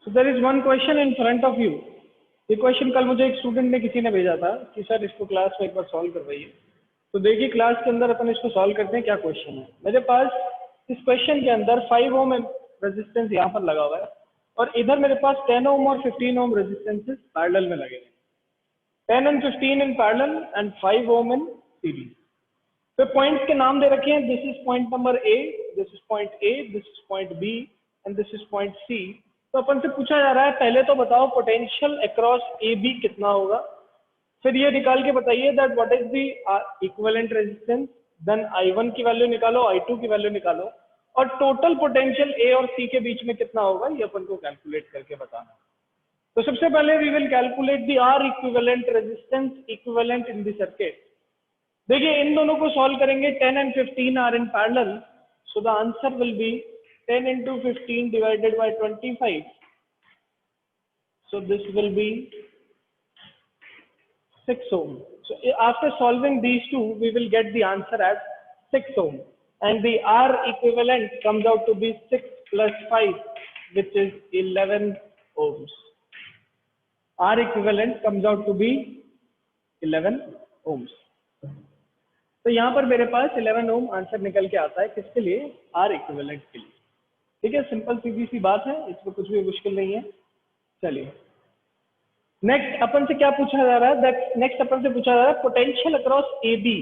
So there is one question in front of you. ये question कल मुझे एक स्टूडेंट ने किसी ने भेजा था कि सर इसको क्लास में एक बार सॉल्व करवाइए। तो देखिए क्लास के अंदर अपन इसको सॉल्व करते हैं। क्या क्वेश्चन है मेरे पास। इस क्वेश्चन के अंदर 5 ओम रेजिस्टेंस यहाँ पर लगा हुआ है और इधर मेरे पास 10 ओम और 15 ओम रेजिस्टेंसेस पैरेलल में लगे हैं। 10 and 15 in parallel and 5 ohm in series। तो पॉइंट्स के नाम दे रखे हैं। This is point number A, this is point A, this is point B and this is point C. तो अपन से पूछा जा रहा है पहले तो बताओ पोटेंशियल अक्रॉस ए बी कितना होगा, फिर ये निकाल के बताइए that what is the equivalent resistance, then I1 की वैल्यू निकालो, I2 की वैल्यू निकालो और टोटल पोटेंशियल ए और सी के बीच में कितना होगा ये अपन को कैलकुलेट करके बताना। तो सबसे पहले we will calculate the R equivalent resistance equivalent in the circuit. देखिए इन दोनों को सॉल्व करेंगे। 10 and 15 are in parallel, so the answer will be 10 into 15 divided by 25. So this will be 6 ohm. So after solving these two, we will get the answer as 6 ohm. And the R equivalent comes out to be 6 plus 5, which is 11 ohms. R equivalent comes out to be 11 ohms. तो यहाँ पर मेरे पास 11 ओम answer निकल के आता है। किसके लिए? R equivalent के लिए। ठीक है, सिंपल सीधी सी बात है, इसमें कुछ भी मुश्किल नहीं है। चलिए नेक्स्ट अपन से क्या पूछा जा रहा है। नेक्स्ट अपन से पूछा जा रहा है potential across A B.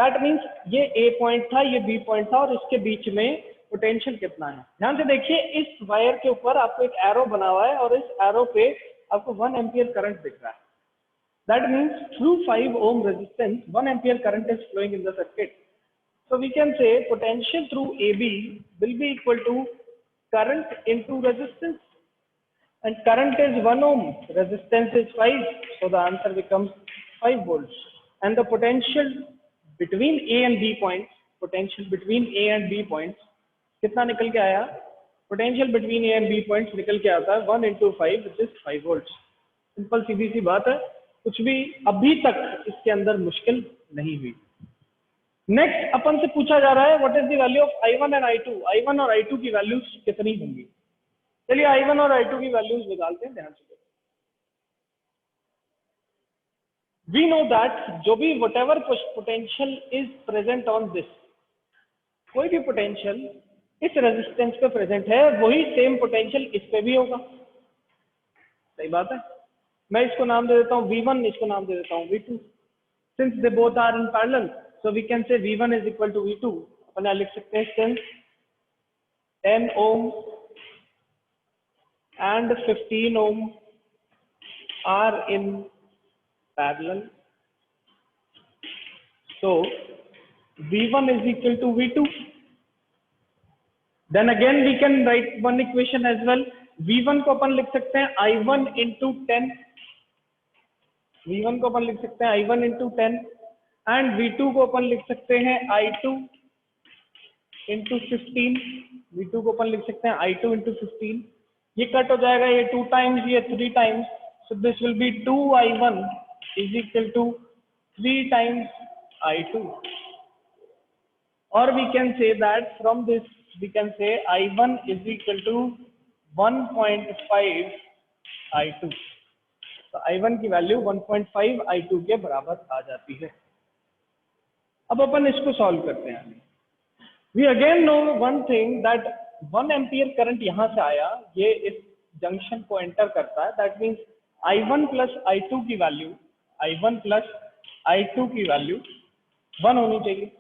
That means ये ए पॉइंट था, ये बी पॉइंट था और इसके बीच में पोटेंशियल कितना है। ध्यान से देखिए इस वायर के ऊपर आपको एक एरो बना हुआ है और इस एरो पे आपको 1 एम्पियर करंट दिख रहा है। That means through 5 ohm resistance 1 ampere current is flowing in the circuit. So we can say potential through AB will be equal to current into resistance, and current is 1 ohm, resistance is 5, so the answer becomes 5 volts. And the potential between A and B points, potential between A and B points कितना निकल के आया? Potential between A and B points निकल के आता है 1 into 5 which is 5 volts। Simple सीधी सी बात है, कुछ भी अभी तक इसके अंदर मुश्किल नहीं हुई। नेक्स्ट अपन से पूछा जा रहा है what is the value of I1 and I2। I1 और I2 की वैल्यूज कितनी होंगी। चलिए I1 और I2 की वैल्यूज निकालते हैं। ध्यान से वी नो दैट जो भी what ever potential is present on this, कोई भी पोटेंशियल इस रेजिस्टेंस पे प्रेजेंट है वही सेम पोटेंशियल इस पे भी होगा। सही बात है। मैं इसको नाम दे देता हूँ V1, इसको नाम दे देता हूँ V2। Since they both are in parallel, so we can say V1 is equal to V2। अपन यहाँ लिख सकते हैं since 10 ohm and 15 ohm are in parallel, so V1 is equal to V2। Then again we can write one equation as well। V1 को अपन लिख सकते हैं I1 into 10, V1 को अपन लिख सकते हैं I1 into 10 एंड V2 को अपन लिख सकते हैं I2 into 15। V2 को अपन लिख सकते हैं I2 into 15। ये कट हो जाएगा, ये 2 टाइम्स, ये 3 times, so this will be 2I1 is equal to 3 times I2। और we can say that from this we can say I1 is equal to 1.5 I2। तो I1 की वैल्यू 1.5 I2 के बराबर आ जाती है। अब अपन इसको सॉल्व करते हैं। We again know one thing that 1 ampere current यहां से आया, ये इस जंक्शन को एंटर करता है। That means I1 plus I2 की वैल्यू, I1 प्लस I2 की वैल्यू 1 होनी चाहिए।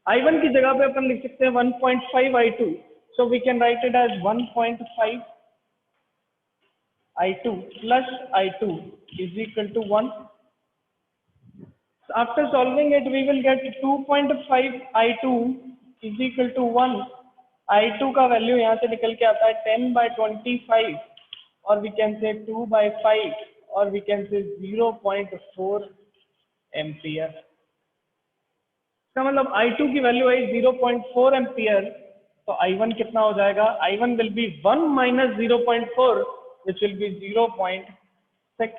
I1 की जगह पे अपन लिख सकते हैं 1.5 I2, so we can write it as 1.5 I2 plus I2 is equal to 1। After solving it, we will get 2.5 I2 is equal to 1। I2 का वैल्यू यहाँ से निकल के आता है 10/25 और we can say 2/5 और we can say 0.4 एम्पियर। इसका मतलब I2 की वैल्यू है 0.4 एम्पियर, तो I1 कितना हो जाएगा? I1 will be 1 minus 0.4 which will be 0.6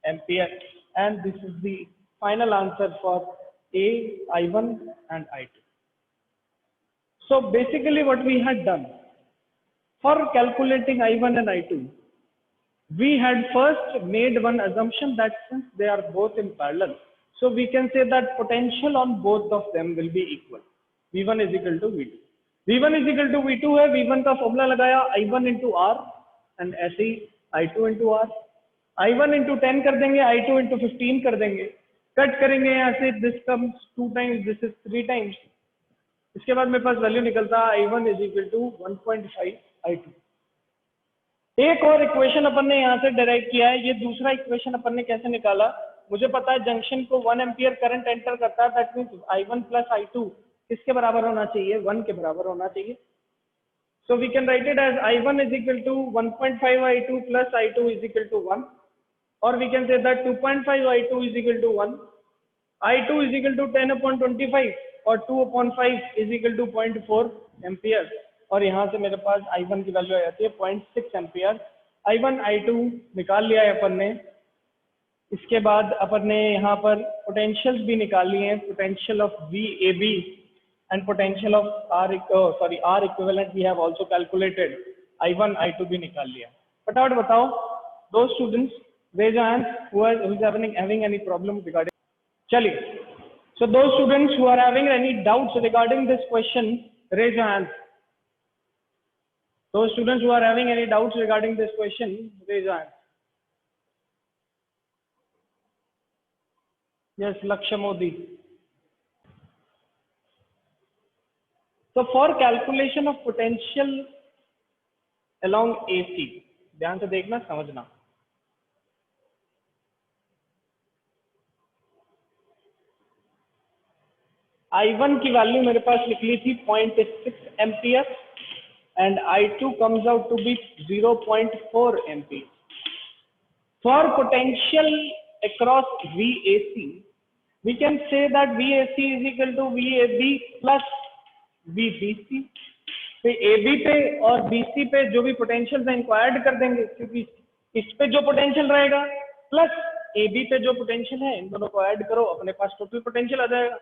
ampere, and this is the final answer for A, I1 and I2। So basically what we had done, For calculating I1 and I2, we had first made one assumption that since they are both in parallel, so we can say that potential on both of them will be equal. V1 is equal to V2. V1 is equal to V2 है, V1 का formula लगाया I1 into R and ऐसे ही I2 into R. I1 into 10 कर देंगे, I2 into 15 कर देंगे, cut करेंगे यहाँ से, this comes 2 times, this is 3 times. इसके बाद मेरे पास वैल्यू निकलता है I1 is equal to 1.5 I2. एक और इक्वेशन अपन ने यहाँ से डेराइव किया है, ये दूसरा इक्वेशन अपन ने कैसे निकाला, मुझे पता है जंक्शन को 1 एम्पियर करंट एंटर करता है, that means I1 plus I2 किसके बराबर होना चाहिए, 1 के बराबर होना चाहिए. So we can write it as I1 is equal to 1.5 I2 plus I2 is equal to 1, और we can say that 2.5 I2 is equal to 1, I2 is equal to 10/25 और 2/5 इज इक्वल टू 0.4 एम्पियर, और यहाँ से मेरे पास I1 की value आ जाती है 0.6 ampere. I1 I2 निकाल लिया है अपन ने. इसके बाद अपन ने यहाँ पर पोटेंशियल्स भी निकाल लिए हैं, potential of VAB and potential of R equivalent we have also calculated. I1 I2 भी निकाल लिया. फटाफट बताओ, दो students raise your hands who is having any problem regarding. चलिए, so those students who are having any doubts regarding this question, raise your hands. Those students who are having any doubts regarding this question, raise your hands. Yes, Lakshya Modi. So for calculation of potential along AC, ध्यान से देखना, समझना. I1 की value मेरे पास लिख ली थी 0.6 ampere and I2 comes out to be 0.4 ampere. For potential across VAC, we can say that VAC is equal to VAB plus VBC. तो AB पे और BC पे जो भी पोटेंशियल है इनको ऐड कर देंगे, क्योंकि इस पे जो पोटेंशियल रहेगा प्लस AB पे जो पोटेंशियल है, इन दोनों को ऐड करो, अपने पास टोटल पोटेंशियल आ जाएगा.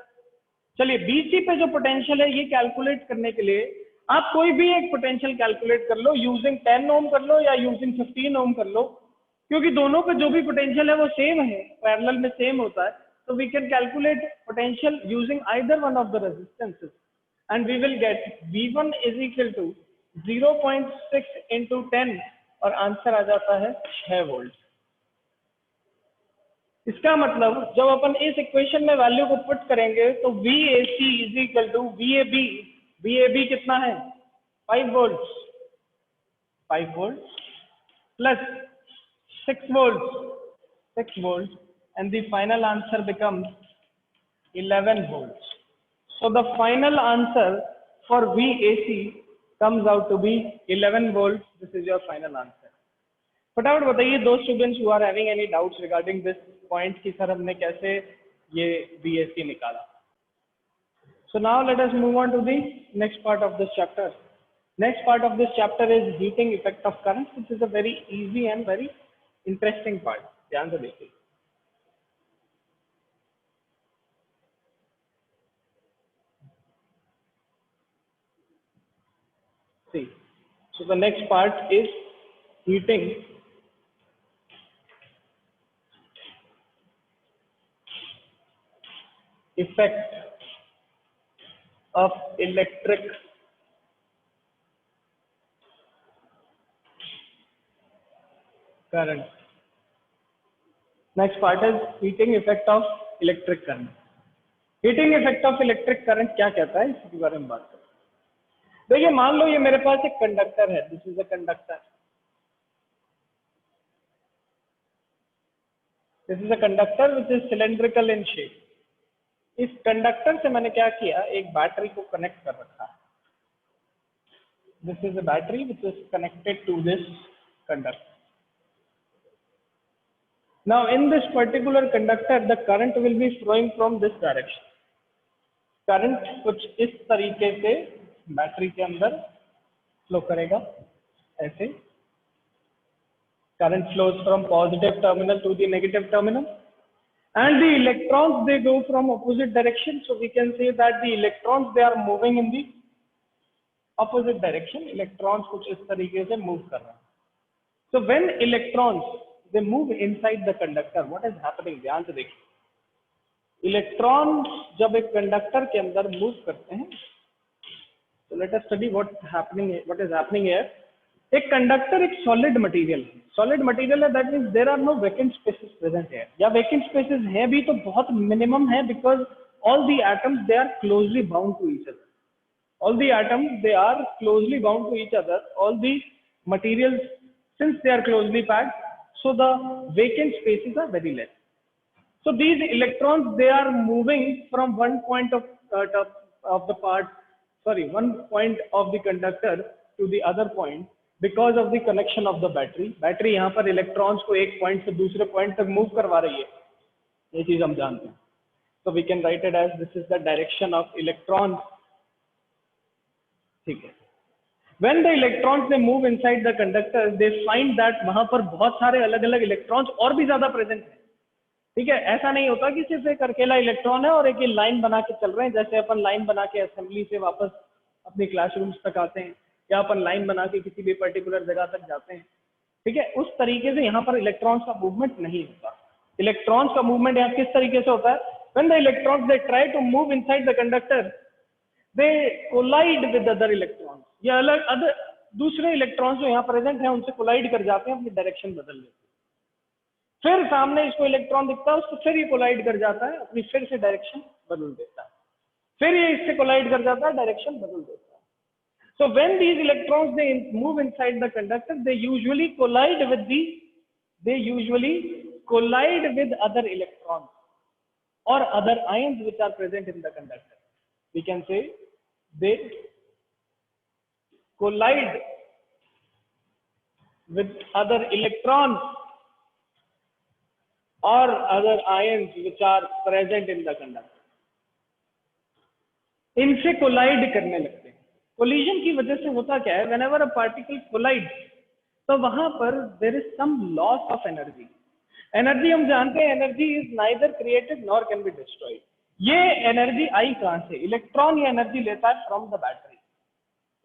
चलिए, BC पे जो पोटेंशियल है ये कैलकुलेट करने के लिए आप कोई भी एक पोटेंशियल कैलकुलेट कर लो, यूजिंग 10 ओम कर लो या यूजिंग 15 ओम कर लो, क्योंकि दोनों का जो भी पोटेंशियल है वो सेम है, पैरेलल में सेम होता है. तो we can calculate potential using either one of the resistances and we will get V1 is equal to 0.6 into 10 और आंसर आ जाता है 6 वोल्ट. इसका मतलब जब अपन इस इक्वेशन में वैल्यू को पुट करेंगे तो VAC is equal to VAB कितना है, 5 volt, 5 volt plus 6 volt and the final answer becomes 11 volts. So the final answer for VAC comes out to be 11 volts. This is your final answer. फटाफट बताइए दो students who are having any doubts regarding this point कि sir हमने कैसे ये VAC निकाला. So now let us move on to the next part of this chapter. Next part of this chapter is heating effect of current, which is a very easy and very interesting part. ध्यान से देखिए. See, so the next part is heating effect of electric current. Next part is heating effect of electric current. Heating effect of electric current क्या कहता है, इसके बारे में बात करते हैं. देखिए, मान लो ये मेरे पास एक कंडक्टर है, this is a conductor. This is a conductor which is cylindrical in shape. इस कंडक्टर से मैंने क्या किया, एक बैटरी को कनेक्ट कर रखा है. This is a battery which is connected to this conductor. Now in this particular conductor the current will be flowing from this direction. Current कुछ इस तरीके से बैटरी के अंदर फ्लो करेगा, ऐसे. Current flows from positive terminal to the negative terminal and the electrons they go from opposite direction. So we can say that the electrons they are moving in the opposite direction, electrons कुछ इस तरीके से move कर रहे हैं. So when electrons they move inside the conductor, what is happening? ध्यान से देखिए. Electrons जब एक conductor के अंदर move करते हैं, so let us study what is happening here. एक conductor एक solid material है. Solid material है, that means there are no vacant spaces present here. या vacant spaces हैं भी तो बहुत minimum है, because all the atoms they are closely bound to each other. All the atoms they are closely bound to each other. All the materials, since they are closely packed, so the vacant spaces are very less. So these electrons they are moving from one point of one point of the conductor to the other point because of the connection of the battery. Battery यहाँ पर electrons को एक point से दूसरे point तक move करवा रही है. ये चीज हम जानते हैं. So we can write it as this is the direction of electrons. ठीक है. When the electrons they move inside the conductor, they find that वहां पर बहुत सारे अलग-अलग electrons और भी ज्यादा present हैं. ठीक है. ऐसा नहीं होता कि सिर्फ एक अकेला इलेक्ट्रॉन है और एक ही लाइन बना के चल रहे हैं, जैसे अपन लाइन बना के असेंबली से वापस अपने क्लासरूम्स तक आते हैं या अपन लाइन बना के किसी भी पर्टिकुलर जगह तक जाते हैं. ठीक है. उस तरीके से यहाँ पर इलेक्ट्रॉन्स का मूवमेंट नहीं होता. इलेक्ट्रॉन्स का मूवमेंट यहाँ किस तरीके से होता है? When the electrons they try to move inside the conductor, they collide with other electrons. ये अलग दूसरे इलेक्ट्रॉन्स जो यहाँ प्रेजेंट हैं उनसे कोलाइड कर जाते हैं, अपनी डायरेक्शन बदल लेते हैं. फिर सामने इसको इलेक्ट्रॉन दिखता है, उसको फिर ये कोलाइड कर जाता है, अपनी फिर से डायरेक्शन बदल देता है. फिर ये इससे कोलाइड कर जाता है, डायरेक्शन बदल देता है. So when these electrons they move inside the conductor, they usually collide with other electrons or other ions which are present in the conductor. We can say they collide with other electrons or other ions which are present in the conductor. इनसे collide करने लगते हैं. Collision की वजह से होता क्या है? whenever a particle collides, तो वहां पर there is some loss of energy. Energy हम जानते हैं, energy is neither created nor can be destroyed. ये एनर्जी आई कहां से? इलेक्ट्रॉन ये एनर्जी लेता है फ्रॉम द बैटरी.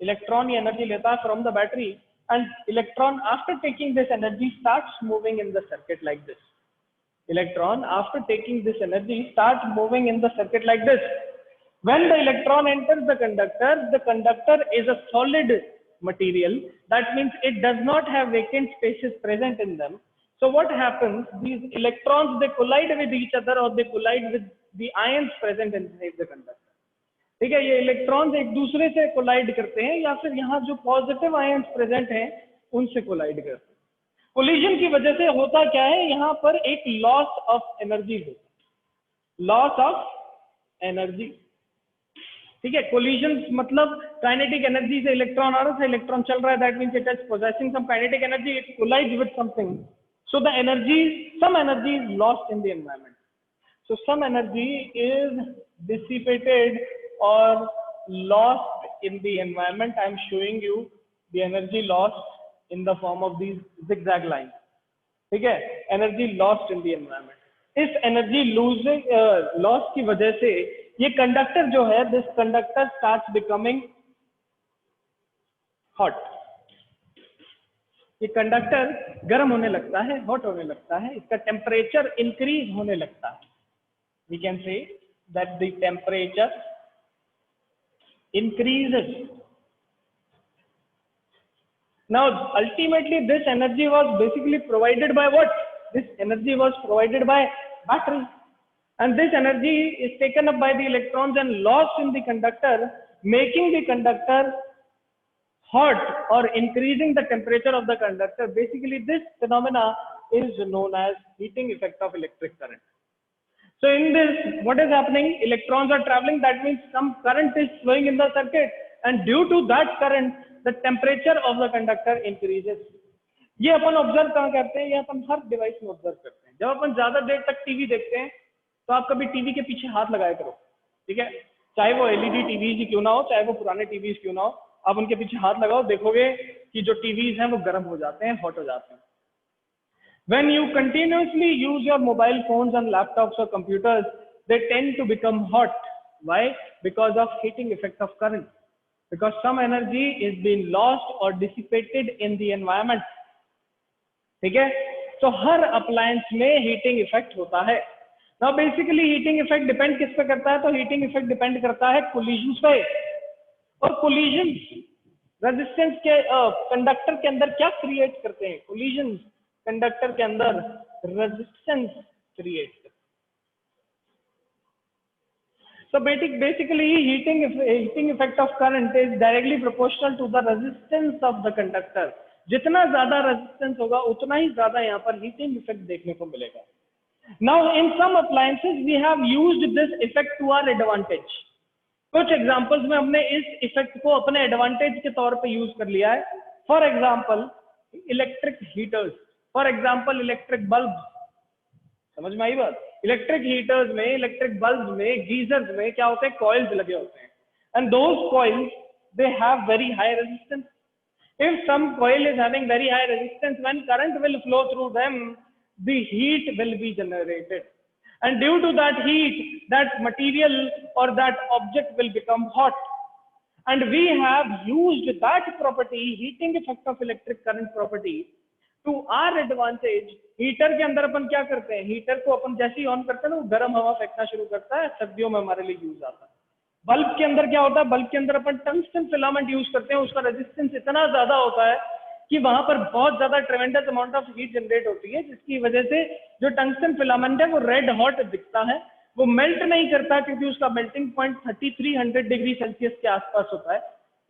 इलेक्ट्रॉन ये एनर्जी लेता है from the battery, and electron after taking this energy starts moving in the circuit like this. Electron after taking this energy starts moving in the circuit like this. When the electron enters the conductor is a solid material. That means it does not have vacant spaces present in them. So what happens? These electrons they collide with each other or they collide with the ions present inside the conductor. ठीक है. ये electrons एक दूसरे से collide करते हैं या फिर यहाँ जो पॉजिटिव आयंस प्रेजेंट हैं उनसे कोलाइड करते हैं. कोलिजन की वजह से होता क्या है? यहाँ पर एक लॉस ऑफ एनर्जी होता है. Loss of energy. ठीक है. कोलिजन मतलब काइनेटिक एनर्जी से इलेक्ट्रॉन आ रहा था, इलेक्ट्रॉन चल रहा है, that means it is possessing some kinetic energy, it collides with something. So the some energy is lost in the environment. So some energy is dissipated or lost in the environment. I am showing you the energy lost in the form of these zigzag lines. ठीक है. Energy lost in the environment. इस energy loss की वजह से ये conductor जो है, this conductor starts becoming hot. ये कंडक्टर गर्म होने लगता है, हॉट होने लगता है, इसका टेम्परेचर इंक्रीज होने लगता है. We can say that the temperature increases. Now ultimately this energy was basically provided by what? This energy was provided by battery, and this energy is taken up by the electrons and lost in the conductor, making the conductor hot or increasing the temperature of the conductor. Basically this phenomena is known as heating effect of electric current. So in this, what is happening? Electrons are traveling, that means some current is flowing in the circuit, and due to that current the temperature of the conductor increases. ये अपन observe कहाँ करते हैं? ये अपन हर device में observe करते हैं. जब अपन ज्यादा देर तक टीवी देखते हैं तो आप कभी टीवी के पीछे हाथ लगाया करो. ठीक है. चाहे वो एलईडी टीवी ही क्यों ना हो, चाहे वो पुराने टीवी क्यों ना हो, आप उनके पीछे हाथ लगाओ, देखोगे कि जो टीवीज हैं वो गर्म हो जाते हैं, हॉट हो जाते हैं. When you continuously use your mobile phones and laptops or computers, they tend to become hot. Why? Because of heating effect of current. because some energy is being lost or dissipated in the environment. ठीक है, तो हर appliance में heating effect होता है. Now basically heating effect depend किस पे करता है? तो हीटिंग इफेक्ट डिपेंड करता है कोलिजन पे. और कोलिजन रेजिस्टेंस के कंडक्टर के अंदर क्या क्रिएट करते हैं? कोलिजन कंडक्टर के अंदर रेजिस्टेंस क्रिएट करते हैं. So basically heating effect of current is directly proportional to the resistance of the conductor. जितना ज्यादा रेजिस्टेंस होगा उतना ही ज्यादा यहाँ पर हीटिंग इफेक्ट देखने को मिलेगा. Now in some appliances we have used this effect to our advantage. कुछ एग्जांपल्स में हमने इस इफेक्ट को अपने एडवांटेज के तौर पे यूज कर लिया है. For example electric heaters, for example electric bulb. समझ में आई बात? इलेक्ट्रिक हीटर्स में, इलेक्ट्रिक बल्ब में, गीजर्स में क्या होते हैं? कॉइल्स लगे होते हैं. And those coils they have very high resistance. If some coil is having very high resistance, when current will flow through them, the heat will be generated. And due to that heat, that material or that object will become hot. And we have used that property, heating effect of electric current property, to our advantage. Heater के अंदर अपन क्या करते हैं? Heater को अपन जैसे ही on करते हैं ना, वो गर्म हवा फेंकना शुरू करता है. सर्दियों में हमारे लिए यूज आता है. बल्ब के अंदर क्या होता है? बल्ब के अंदर अपन टंगस्टन फिलामेंट यूज करते हैं. उसका रेजिस्टेंस इतना ज्यादा होता है कि वहां पर बहुत ज्यादा ट्रेमेंडस अमाउंट ऑफ हीट जनरेट होती है, जिसकी वजह से जो टंगस्टन फिलामेंट है वो रेड हॉट दिखता है. वो मेल्ट नहीं करता क्योंकि उसका मेल्टिंग पॉइंट 3300 डिग्री सेल्सियस के आसपास होता है,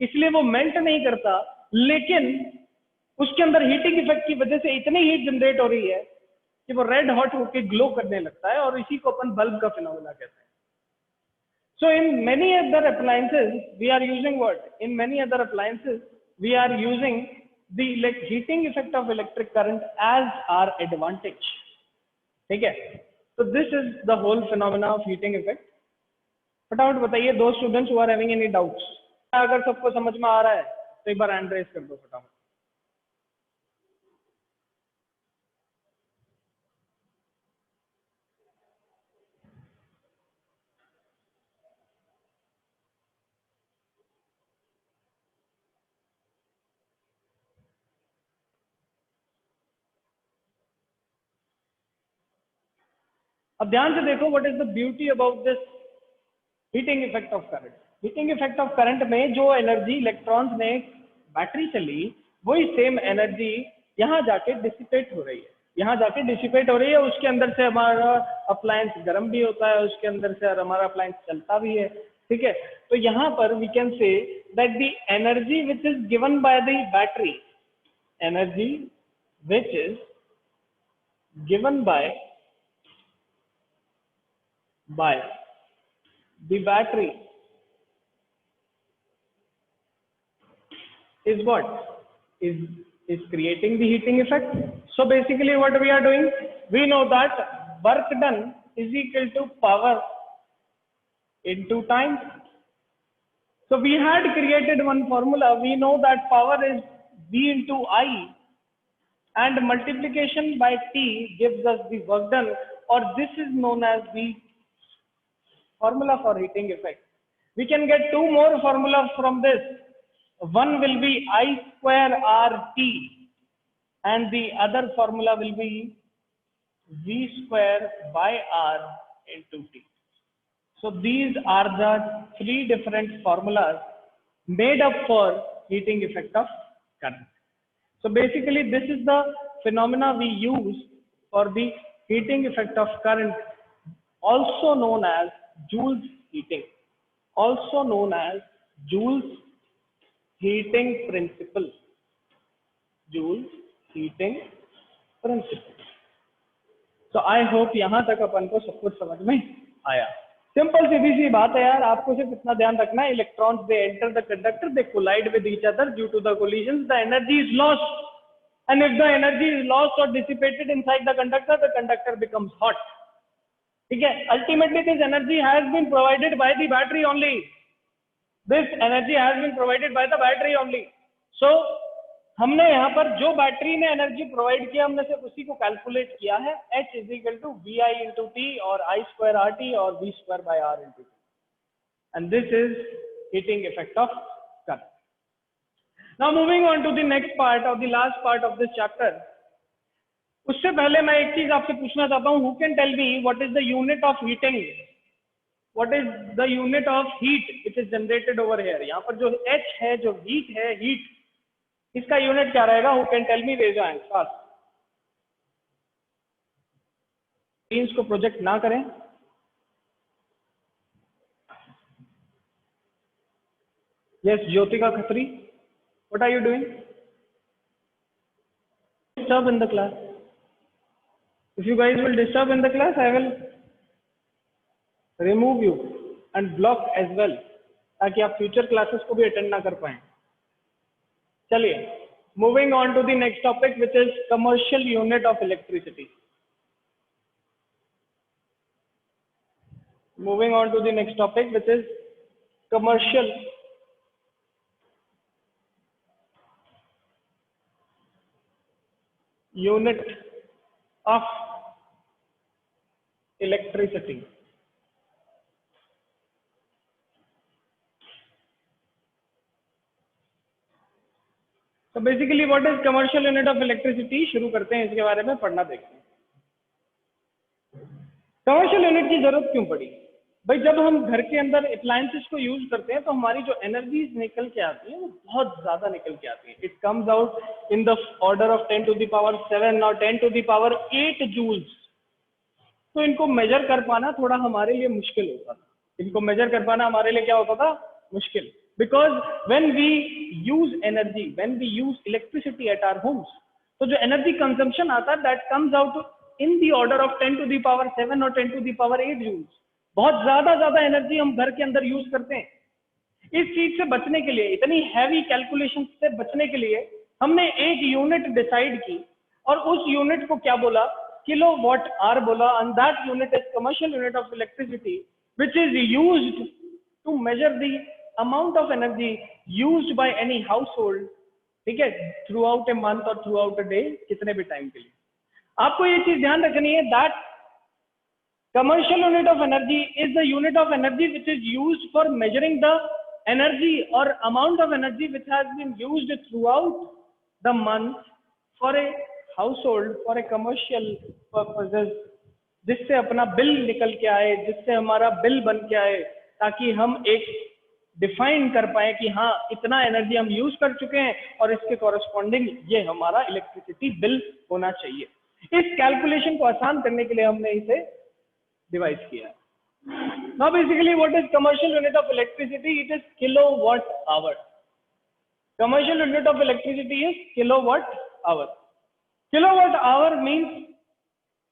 इसलिए वो मेल्ट नहीं करता. लेकिन उसके अंदर हीटिंग इफेक्ट की वजह से इतनी हीट जनरेट हो रही है कि वो रेड हॉट होकर ग्लो करने लगता है, और इसी को अपन बल्ब का फिनोमेना कहते हैं. So in many other appliances we are using what? In many other appliances we are using the heating effect of electric current as our advantage. ठीक है? So this is the whole phenomena of heating effect. फटाफट बताइए, those students who are having any doubts. अगर सबको समझ में आ रहा है तो एक बार हैंड रेज कर दो फटाफट. अब ध्यान से देखो, what is the beauty about this heating effect of current. Heating effect of current में जो एनर्जी इलेक्ट्रॉन्स ने बैटरी से ली, वही सेम एनर्जी यहाँ जाके डिसिपेट हो रही है. यहाँ जाके डिसिपेट हो रही है, उसके अंदर से हमारा अप्लायंस गर्म भी होता है, उसके अंदर से हमारा अप्लायंस चलता भी है. ठीक है? तो यहाँ पर we can say that the energy which is given by the battery, energy which is given by the battery is what? Is creating the heating effect. So basically what we are doing, we know that work done is equal to power into time. So we had created one formula. We know that power is V into I, and multiplication by T gives us the work done, or this is known as the formula for heating effect. We can get two more formulas from this. One will be I square RT, and the other formula will be V square by R into T. So these are the three different formulas made up for heating effect of current. So basically this is the phenomena we use for the heating effect of current, also known as Joule's heating, also known as Joule's heating principle. Joule's heating principle. So I hope यहाँ तक अपन को सब कुछ समझ में आया. Simple सीधी सी बात है यार, आपको सिर्फ इतना ध्यान रखना है, electrons they enter the conductor, they collide with each other, due to the collision the energy is lost, and if the energy is lost or dissipated inside the conductor becomes hot. ठीक है? Ultimately this energy has been provided by the battery only. This energy has been provided by the battery only. So हमने यहाँ पर जो battery ने energy provide किया, हमने सिर्फ उसी को कैलकुलेट किया है. H is equal to V I into T, और I स्क्वायर आर टी, और V square by R into T. And this is heating effect of current. Now moving on to the next part of the last part of this chapter. उससे पहले मैं एक चीज आपसे पूछना चाहता हूँ, who can tell me what is the unit of heating? What is the unit of heat which is generated over here? यहाँ पर जो H है, जो heat है, heat, इसका यूनिट क्या रहेगा? Who can tell me? raise your hand fast. Screens को प्रोजेक्ट ना करें. Yes, Jyotika Khatri, what are you doing? Disturb in the class. If you guys will disturb in the class, I will remove you and block as well, ताकि आप future classes को भी attend ना कर पाए. चलिए, moving on to the next topic which is commercial unit of electricity. Moving on to the next topic which is commercial unit of electricity. So basically what is commercial unit of electricity? शुरू करते हैं, इसके बारे में पढ़ना देखते हैं. Commercial unit की जरूरत क्यों पड़ी? भाई जब हम घर के अंदर अप्लायंसेस को यूज करते हैं तो हमारी जो एनर्जीज निकल के आती है वो बहुत ज्यादा निकल के आती है. It comes out in the order of 10 to the power 7 और 10 to the power 8 जूल्स. तो इनको मेजर कर पाना थोड़ा हमारे लिए मुश्किल होता था. इनको मेजर कर पाना हमारे लिए क्या होता था? मुश्किल. Because when we use energy, when we use electricity at our homes, तो जो एनर्जी कंजम्पशन आता है that comes out in the order of 10 to the power 7 और 10 to the power 8 जूल्स. बहुत ज्यादा एनर्जी हम घर के अंदर यूज करते हैं. इस चीज से बचने के लिए, इतनी हैवी कैलकुलेशन से बचने के लिए हमने एक यूनिट डिसाइड की और उस यूनिट को क्या बोला? किलोवाट आवर बोला. And that unit is commercial unit of electricity which is used to measure the amount of energy used by any household. ठीक है, थ्रू आउट ए मंथ और थ्रू आउट अ डे, कितने भी time के लिए. आपको ये चीज ध्यान रखनी है that commercial unit of energy is the unit of energy which is used for measuring the energy or amount of energy which has been used throughout the month for a household, for a commercial purposes, जिससे अपना bill निकल के आए, जिससे हमारा bill बन के आए, ताकि हम एक डिफाइन कर पाए कि हाँ इतना एनर्जी हम यूज कर चुके हैं और इसके कॉरेस्पॉन्डिंग ये हमारा इलेक्ट्रिसिटी बिल होना चाहिए. इस कैलकुलेशन को आसान करने के लिए हमने इसे डिवाइस किया. Now basically what is commercial unit of electricity? It is kilowatt hour. Commercial unit of electricity is kilowatt hour. Kilowatt hour means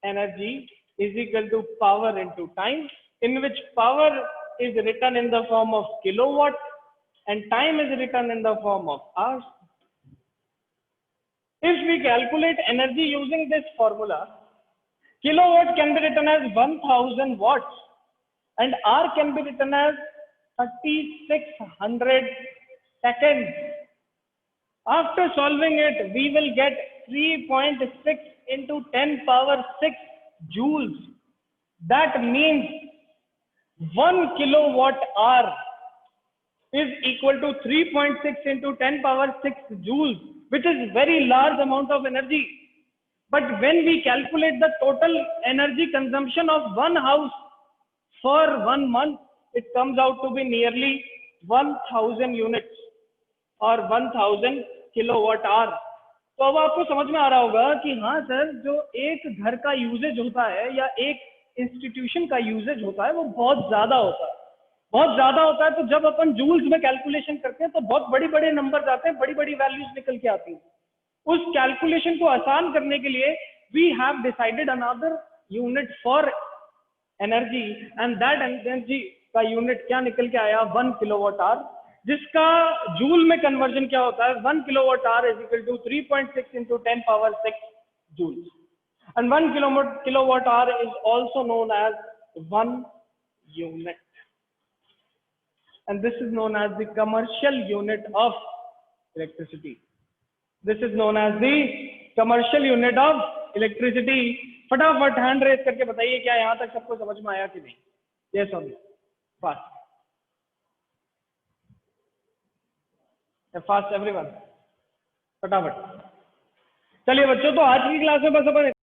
energy is equal to power into time, in which power is written in the form of kilowatt and time is written in the form of hours. If we calculate energy using this formula, kilowatt can be written as 1000 watts and hour can be written as 3600 seconds. After solving it, we will get 3.6 into 10 power 6 joules. That means 1 kilowatt hour is equal to 3.6 into 10 power 6 joules, which is very large amount of energy. But when we calculate the total energy consumption of one house for 1 month, it comes out to be nearly 1000 units और 1000 kilowatt hour. तो अब आपको समझ में आ रहा होगा कि हाँ सर, जो एक घर का यूजेज होता है या एक इंस्टीट्यूशन का यूजेज होता है वो बहुत ज्यादा होता है, बहुत ज्यादा होता है. तो जब अपन जूल्स में कैलकुलेशन करते हैं तो बहुत बड़ी बड़े नंबर आते हैं, बड़ी बड़ी वैल्यूज निकल के आती हैं. उस कैलकुलेशन को आसान करने के लिए we have decided another unit for energy and that energy का यूनिट क्या निकल के आया? 1 किलोवाट आवर, जिसका जूल में कन्वर्जन क्या होता है? 1 kilowatt hour is equal to 3.6 into 10 power 6 joules. And 1 kilowatt hour is also known as 1 unit. And this is known as the commercial unit of electricity. This is known as the commercial unit of electricity. फटाफट hand raise करके बताइए क्या यहां तक सबको समझ में आया कि नहीं? Yes or no? Fast. Fast everyone. फटाफट। चलिए बच्चों, तो आज की क्लास में बस अपन